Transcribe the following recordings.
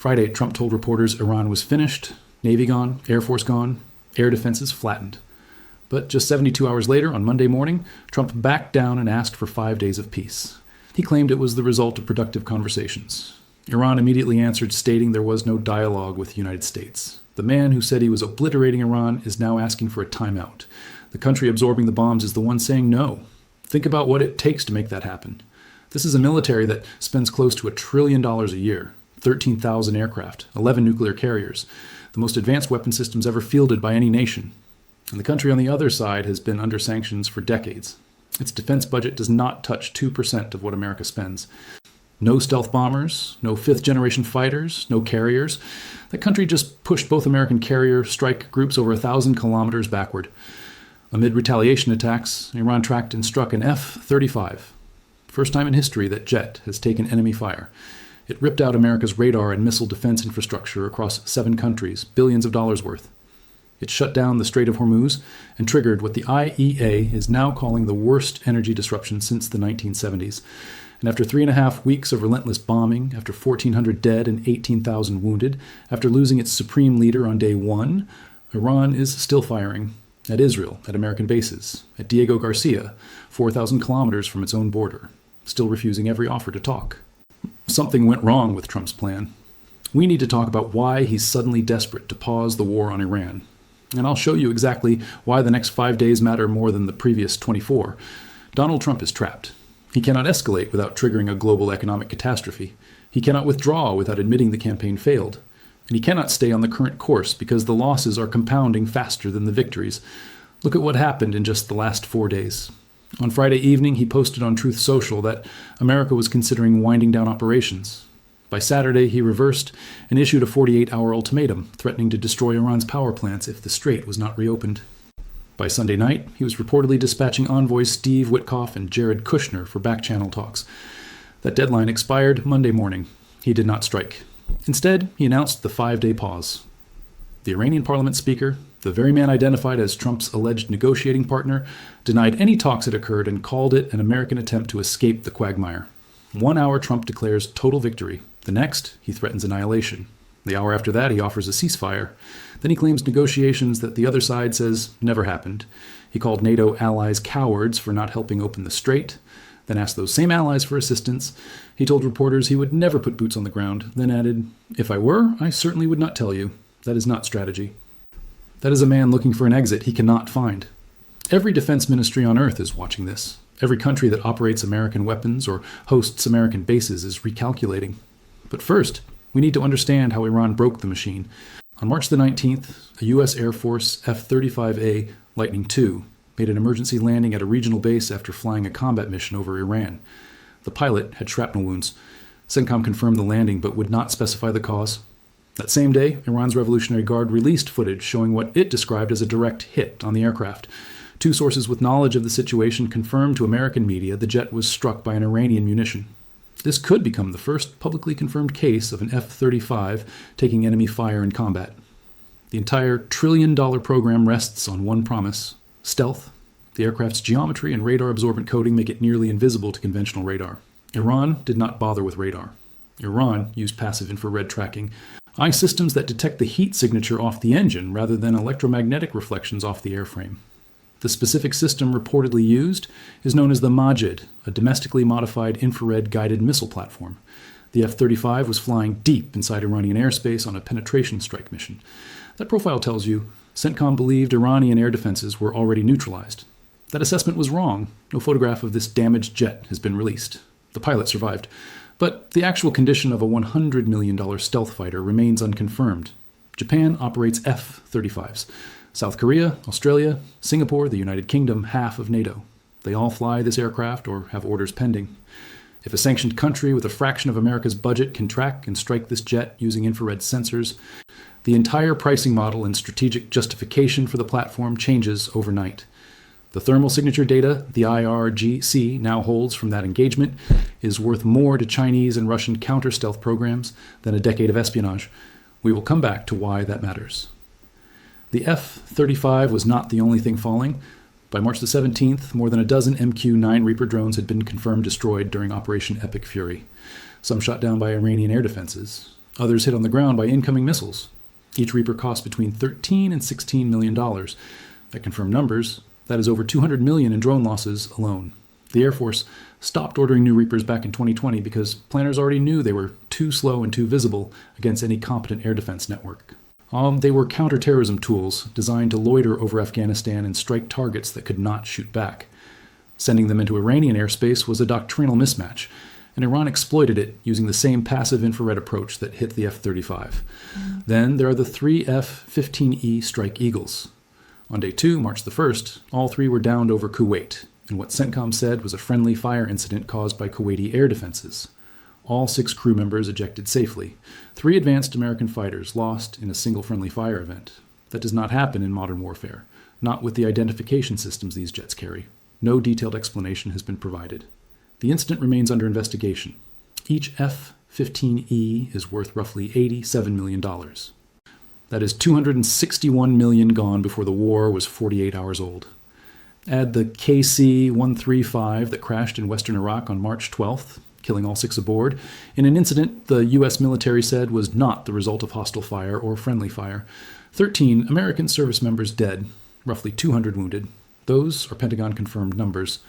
Friday, Trump told reporters Iran was finished, Navy gone, Air Force gone, air defenses flattened. But just 72 hours later, on Monday morning, Trump backed down and asked for 5 days of peace. He claimed it was the result of productive conversations. Iran immediately answered, stating there was no dialogue with the United States. The man who said he was obliterating Iran is now asking for a timeout. The country absorbing the bombs is the one saying no. Think about what it takes to make that happen. This is a military that spends close to $1 trillion a year, 13,000 aircraft, 11 nuclear carriers, the most advanced weapon systems ever fielded by any nation. And the country on the other side has been under sanctions for decades. Its defense budget does not touch 2% of what America spends. No stealth bombers, no fifth-generation fighters, no carriers. The country just pushed both American carrier strike groups over 1,000 kilometers backward. Amid retaliation attacks, Iran tracked and struck an F-35. First time in history that jet has taken enemy fire. It ripped out America's radar and missile defense infrastructure across 7 countries, billions of dollars worth. It shut down the Strait of Hormuz and triggered what the IEA is now calling the worst energy disruption since the 1970s. And after 3.5 weeks of relentless bombing, after 1,400 dead and 18,000 wounded, after losing its supreme leader on day 1, Iran is still firing at Israel, at American bases, at Diego Garcia, 4,000 kilometers from its own border, still refusing every offer to talk. Something went wrong with Trump's plan. We need to talk about why he's suddenly desperate to pause the war on Iran. And I'll show you exactly why the next 5 days matter more than the previous 24. Donald Trump is trapped. He cannot escalate without triggering a global economic catastrophe. He cannot withdraw without admitting the campaign failed. And he cannot stay on the current course because the losses are compounding faster than the victories. Look at what happened in just the last 4 days. On Friday evening, he posted on Truth Social that America was considering winding down operations. By Saturday, he reversed and issued a 48-hour ultimatum, threatening to destroy Iran's power plants if the strait was not reopened. By Sunday night, he was reportedly dispatching envoys Steve Witkoff and Jared Kushner for back-channel talks. That deadline expired Monday morning. He did not strike. Instead, he announced the 5-day pause. The Iranian parliament speaker, the very man identified as Trump's alleged negotiating partner, denied any talks had occurred and called it an American attempt to escape the quagmire. 1 hour, Trump declares total victory. The next, he threatens annihilation. The hour after that, he offers a ceasefire. Then he claims negotiations that the other side says never happened. He called NATO allies cowards for not helping open the strait, then asked those same allies for assistance. He told reporters he would never put boots on the ground, then added, "If I were, I certainly would not tell you. That is not strategy." That is a man looking for an exit he cannot find. Every defense ministry on earth is watching this. Every country that operates American weapons or hosts American bases is recalculating. But first, we need to understand how Iran broke the machine. On March the 19th, a U.S. Air Force F-35A Lightning II made an emergency landing at a regional base after flying a combat mission over Iran. The pilot had shrapnel wounds. CENTCOM confirmed the landing but would not specify the cause. That same day, Iran's Revolutionary Guard released footage showing what it described as a direct hit on the aircraft. 2 sources with knowledge of the situation confirmed to American media the jet was struck by an Iranian munition. This could become the first publicly confirmed case of an F-35 taking enemy fire in combat. The entire $1 trillion program rests on one promise: stealth. The aircraft's geometry and radar-absorbent coating make it nearly invisible to conventional radar. Iran did not bother with radar. Iran used passive infrared tracking, eye systems that detect the heat signature off the engine rather than electromagnetic reflections off the airframe. The specific system reportedly used is known as the Majid, a domestically modified infrared-guided missile platform. The F-35 was flying deep inside Iranian airspace on a penetration strike mission. That profile tells you CENTCOM believed Iranian air defenses were already neutralized. That assessment was wrong. No photograph of this damaged jet has been released. The pilot survived. But the actual condition of a $100 million stealth fighter remains unconfirmed. Japan operates F-35s. South Korea, Australia, Singapore, the United Kingdom, half of NATO. They all fly this aircraft or have orders pending. If a sanctioned country with a fraction of America's budget can track and strike this jet using infrared sensors, the entire pricing model and strategic justification for the platform changes overnight. The thermal signature data the IRGC now holds from that engagement is worth more to Chinese and Russian counter-stealth programs than a decade of espionage. We will come back to why that matters. The F-35 was not the only thing falling. By March the 17th, more than a dozen MQ-9 Reaper drones had been confirmed destroyed during Operation Epic Fury. Some shot down by Iranian air defenses. Others hit on the ground by incoming missiles. Each Reaper cost between $13 and $16 million. At confirmed numbers, that is over $200 million in drone losses alone. The Air Force stopped ordering new Reapers back in 2020 because planners already knew they were too slow and too visible against any competent air defense network. They were counterterrorism tools designed to loiter over Afghanistan and strike targets that could not shoot back. Sending them into Iranian airspace was a doctrinal mismatch, and Iran exploited it using the same passive infrared approach that hit the F-35. Then there are the three F-15E Strike Eagles. On day 2, March the 1st, all three were downed over Kuwait, and what CENTCOM said was a friendly fire incident caused by Kuwaiti air defenses. All 6 crew members ejected safely. 3 advanced American fighters lost in a single friendly fire event. That does not happen in modern warfare, not with the identification systems these jets carry. No detailed explanation has been provided. The incident remains under investigation. Each F-15E is worth roughly $87 million. That is $261 million gone before the war was 48 hours old. Add the KC-135 that crashed in western Iraq on March 12th, killing all 6 aboard, in an incident the U.S. military said was not the result of hostile fire or friendly fire. 13 American service members dead, roughly 200 wounded. Those are Pentagon-confirmed numbers.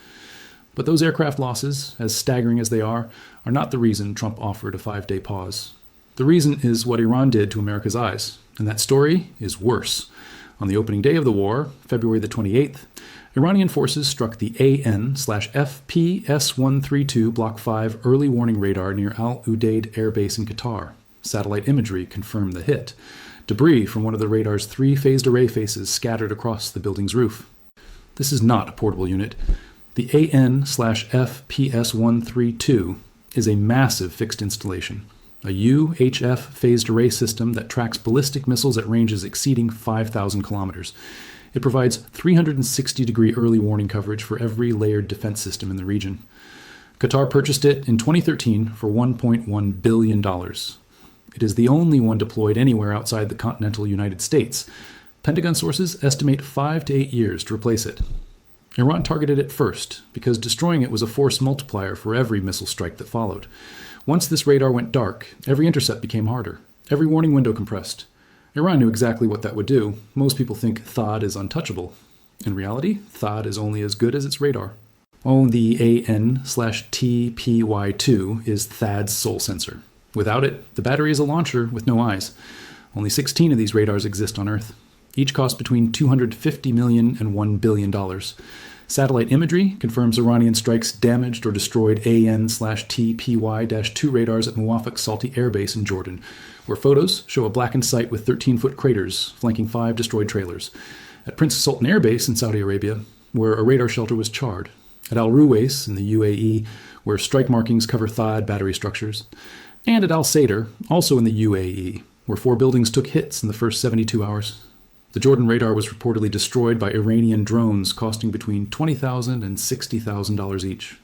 But those aircraft losses, as staggering as they are not the reason Trump offered a 5-day pause. The reason is what Iran did to America's eyes, and that story is worse. On the opening day of the war, February the 28th, Iranian forces struck the AN/FPS-132 Block 5 early warning radar near Al Udeid Air Base in Qatar. Satellite imagery confirmed the hit. Debris from one of the radar's 3 phased array faces scattered across the building's roof. This is not a portable unit. The AN/FPS-132 is a massive fixed installation, a UHF phased array system that tracks ballistic missiles at ranges exceeding 5,000 kilometers. It provides 360-degree early warning coverage for every layered defense system in the region. Qatar purchased it in 2013 for $1.1 billion. It is the only one deployed anywhere outside the continental United States. Pentagon sources estimate 5 to 8 years to replace it. Iran targeted it first because destroying it was a force multiplier for every missile strike that followed. Once this radar went dark, every intercept became harder, every warning window compressed. Iran knew exactly what that would do. Most people think THAAD is untouchable. In reality, THAAD is only as good as its radar. The AN/TPY2 is THAAD's sole sensor. Without it, the battery is a launcher with no eyes. Only 16 of these radars exist on Earth. Each cost between $250 million and $1 billion. Satellite imagery confirms Iranian strikes damaged or destroyed AN/TPY-2 radars at Muwafaq Salti Air Base in Jordan, where photos show a blackened site with 13-foot craters flanking 5 destroyed trailers. At Prince Sultan Air Base in Saudi Arabia, where a radar shelter was charred. At Al Ruwais in the UAE, where strike markings cover THAAD battery structures. And at Al Sadr, also in the UAE, where 4 buildings took hits in the first 72 hours. The Jordan radar was reportedly destroyed by Iranian drones costing between $20,000 and $60,000 each.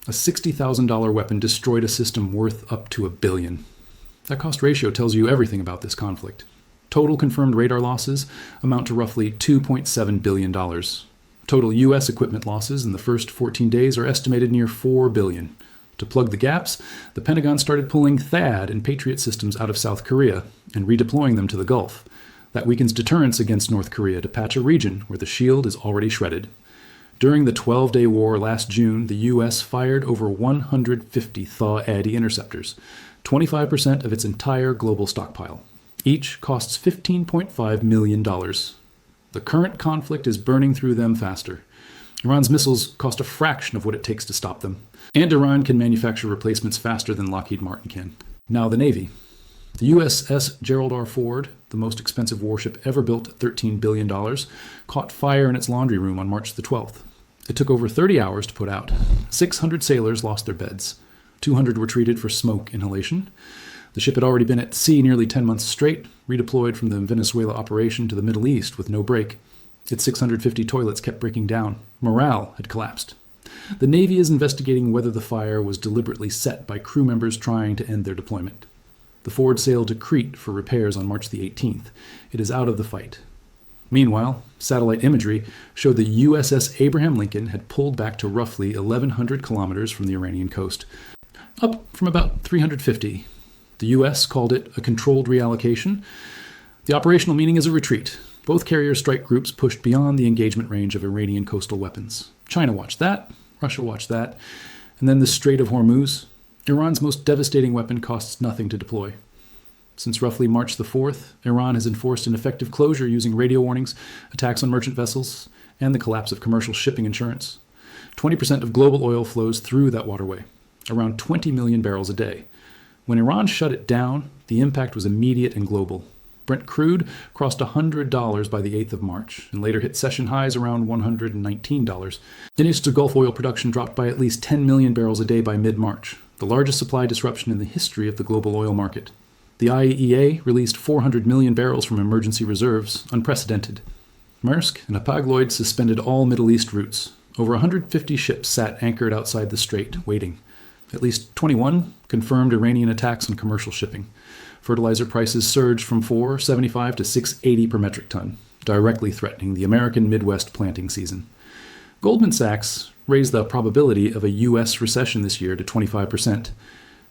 A $60,000 weapon destroyed a system worth up to $1 billion. That cost ratio tells you everything about this conflict. Total confirmed radar losses amount to roughly $2.7 billion. Total U.S. equipment losses in the first 14 days are estimated near $4 billion. To plug the gaps, the Pentagon started pulling THAAD and Patriot systems out of South Korea and redeploying them to the Gulf. That weakens deterrence against North Korea to patch a region where the shield is already shredded. During the 12-day war last June, the U.S. fired over 150 THAAD interceptors, 25% of its entire global stockpile. Each costs $15.5 million. The current conflict is burning through them faster. Iran's missiles cost a fraction of what it takes to stop them. And Iran can manufacture replacements faster than Lockheed Martin can. Now the Navy. The USS Gerald R. Ford, the most expensive warship ever built at $13 billion, caught fire in its laundry room on March the 12th. It took over 30 hours to put out. 600 sailors lost their beds. 200 were treated for smoke inhalation. The ship had already been at sea nearly 10 months straight, redeployed from the Venezuela operation to the Middle East with no break. Its 650 toilets kept breaking down. Morale had collapsed. The Navy is investigating whether the fire was deliberately set by crew members trying to end their deployment. The Ford sailed to Crete for repairs on March the 18th. It is out of the fight. Meanwhile, satellite imagery showed the USS Abraham Lincoln had pulled back to roughly 1,100 kilometers from the Iranian coast, up from about 350. The U.S. called it a controlled reallocation. The operational meaning is a retreat. Both carrier strike groups pushed beyond the engagement range of Iranian coastal weapons. China watched that, Russia watched that, and then the Strait of Hormuz. Iran's most devastating weapon costs nothing to deploy. Since roughly March the 4th, Iran has enforced an effective closure using radio warnings, attacks on merchant vessels, and the collapse of commercial shipping insurance. 20% of global oil flows through that waterway, around 20 million barrels a day. When Iran shut it down, the impact was immediate and global. Brent crude crossed $100 by the 8th of March and later hit session highs around $119. In east Gulf oil production dropped by at least 10 million barrels a day by mid-March, the largest supply disruption in the history of the global oil market. The IEA released 400 million barrels from emergency reserves, unprecedented. Maersk and Hapag-Lloyd suspended all Middle East routes. Over 150 ships sat anchored outside the strait, waiting. At least 21 confirmed Iranian attacks on commercial shipping. Fertilizer prices surged from $4.75 to $6.80 per metric ton, directly threatening the American Midwest planting season. Goldman Sachs raised the probability of a U.S. recession this year to 25%.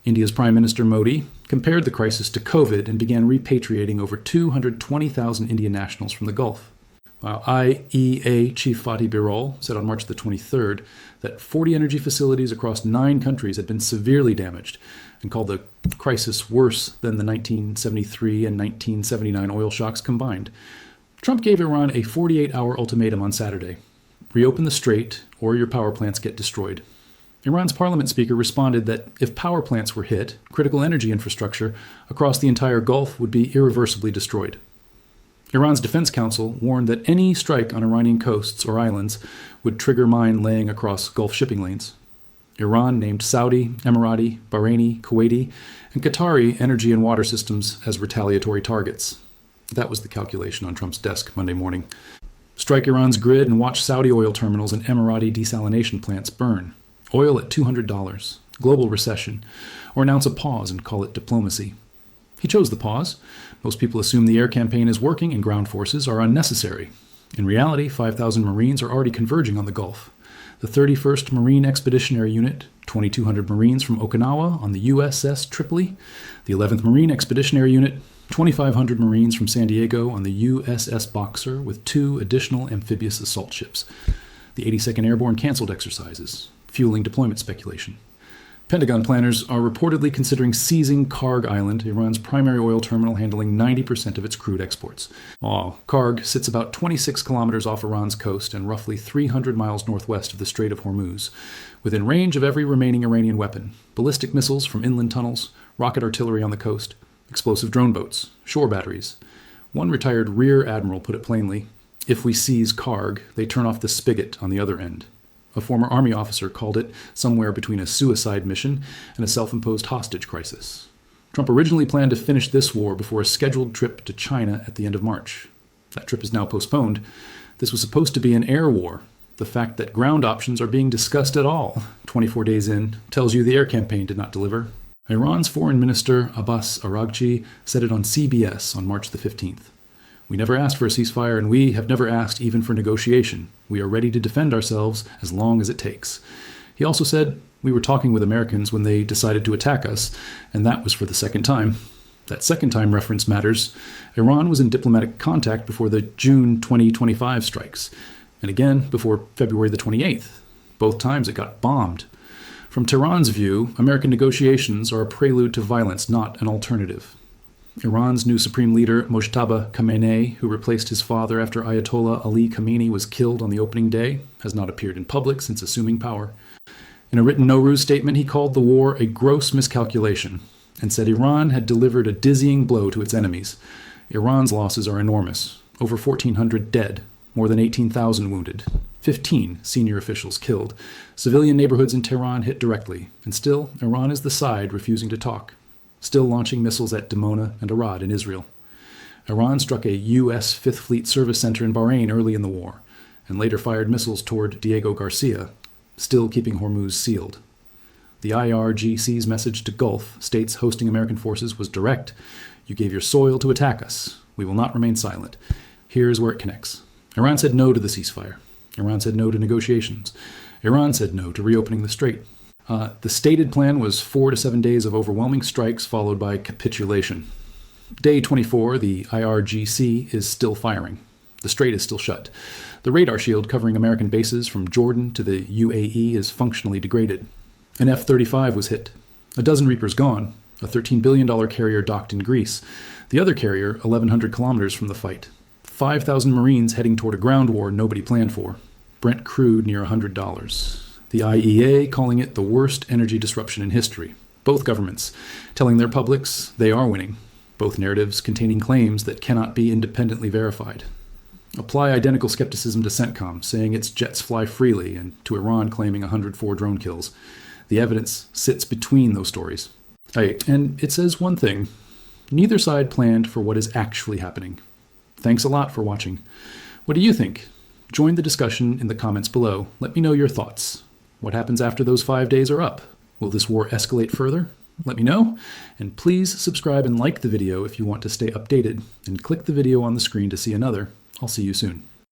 India's Prime Minister Modi compared the crisis to COVID and began repatriating over 220,000 Indian nationals from the Gulf. While IEA Chief Fatih Birol said on March the 23rd that 40 energy facilities across 9 countries had been severely damaged and called the crisis worse than the 1973 and 1979 oil shocks combined. Trump gave Iran a 48-hour ultimatum on Saturday. Reopen the strait or your power plants get destroyed. Iran's parliament speaker responded that if power plants were hit, critical energy infrastructure across the entire Gulf would be irreversibly destroyed. Iran's Defense Council warned that any strike on Iranian coasts or islands would trigger mine laying across Gulf shipping lanes. Iran named Saudi, Emirati, Bahraini, Kuwaiti, and Qatari energy and water systems as retaliatory targets. That was the calculation on Trump's desk Monday morning. Strike Iran's grid and watch Saudi oil terminals and Emirati desalination plants burn. Oil at $200, global recession, or announce a pause and call it diplomacy. He chose the pause. Most people assume the air campaign is working and ground forces are unnecessary. In reality, 5,000 Marines are already converging on the Gulf. The 31st Marine Expeditionary Unit, 2,200 Marines from Okinawa on the USS Tripoli, the 11th Marine Expeditionary Unit, 2,500 Marines from San Diego on the USS Boxer with 2 additional amphibious assault ships. The 82nd Airborne canceled exercises, fueling deployment speculation. Pentagon planners are reportedly considering seizing Karg Island, Iran's primary oil terminal handling 90% of its crude exports. Karg sits about 26 kilometers off Iran's coast and roughly 300 miles northwest of the Strait of Hormuz, within range of every remaining Iranian weapon, ballistic missiles from inland tunnels, rocket artillery on the coast, explosive drone boats, shore batteries. One retired rear admiral put it plainly, if we seize Karg, they turn off the spigot on the other end. A former Army officer called it somewhere between a suicide mission and a self-imposed hostage crisis. Trump originally planned to finish this war before a scheduled trip to China at the end of March. That trip is now postponed. This was supposed to be an air war. The fact that ground options are being discussed at all, 24 days in, tells you the air campaign did not deliver. Iran's Foreign Minister Abbas Araghchi said it on CBS on March the 15th. We never asked for a ceasefire, and we have never asked even for negotiation. We are ready to defend ourselves as long as it takes. He also said, we were talking with Americans when they decided to attack us, and that was for the second time. That second time reference matters. Iran was in diplomatic contact before the June 2025 strikes, and again before February the 28th. Both times it got bombed. From Tehran's view, American negotiations are a prelude to violence, not an alternative. Iran's new supreme leader, Mojtaba Khamenei, who replaced his father after Ayatollah Ali Khamenei was killed on the opening day, has not appeared in public since assuming power. In a written Nowruz statement, he called the war a gross miscalculation and said Iran had delivered a dizzying blow to its enemies. Iran's losses are enormous. Over 1,400 dead, more than 18,000 wounded, 15 senior officials killed. Civilian neighborhoods in Tehran hit directly, and still, Iran is the side refusing to talk. Still launching missiles at Dimona and Arad in Israel. Iran struck a U.S. Fifth Fleet Service Center in Bahrain early in the war, and later fired missiles toward Diego Garcia, still keeping Hormuz sealed. The IRGC's message to Gulf states hosting American forces was direct. You gave your soil to attack us. We will not remain silent. Here's where it connects. Iran said no to the ceasefire. Iran said no to negotiations. Iran said no to reopening the strait. The stated plan was 4 to 7 days of overwhelming strikes followed by capitulation. Day 24, the IRGC is still firing. The strait is still shut. The radar shield covering American bases from Jordan to the UAE is functionally degraded. An F-35 was hit. A dozen Reapers gone. A $13 billion carrier docked in Greece. The other carrier 1,100 kilometers from the fight. 5,000 Marines heading toward a ground war nobody planned for. Brent crude near $100. The IEA calling it the worst energy disruption in history. Both governments telling their publics they are winning. Both narratives containing claims that cannot be independently verified. Apply identical skepticism to CENTCOM, saying its jets fly freely, and to Iran claiming 104 drone kills. The evidence sits between those stories. And it says one thing. Neither side planned for what is actually happening. Thanks a lot for watching. What do you think? Join the discussion in the comments below. Let me know your thoughts. What happens after those 5 days are up? Will this war escalate further? Let me know. And please subscribe and like the video if you want to stay updated. And click the video on the screen to see another. I'll see you soon.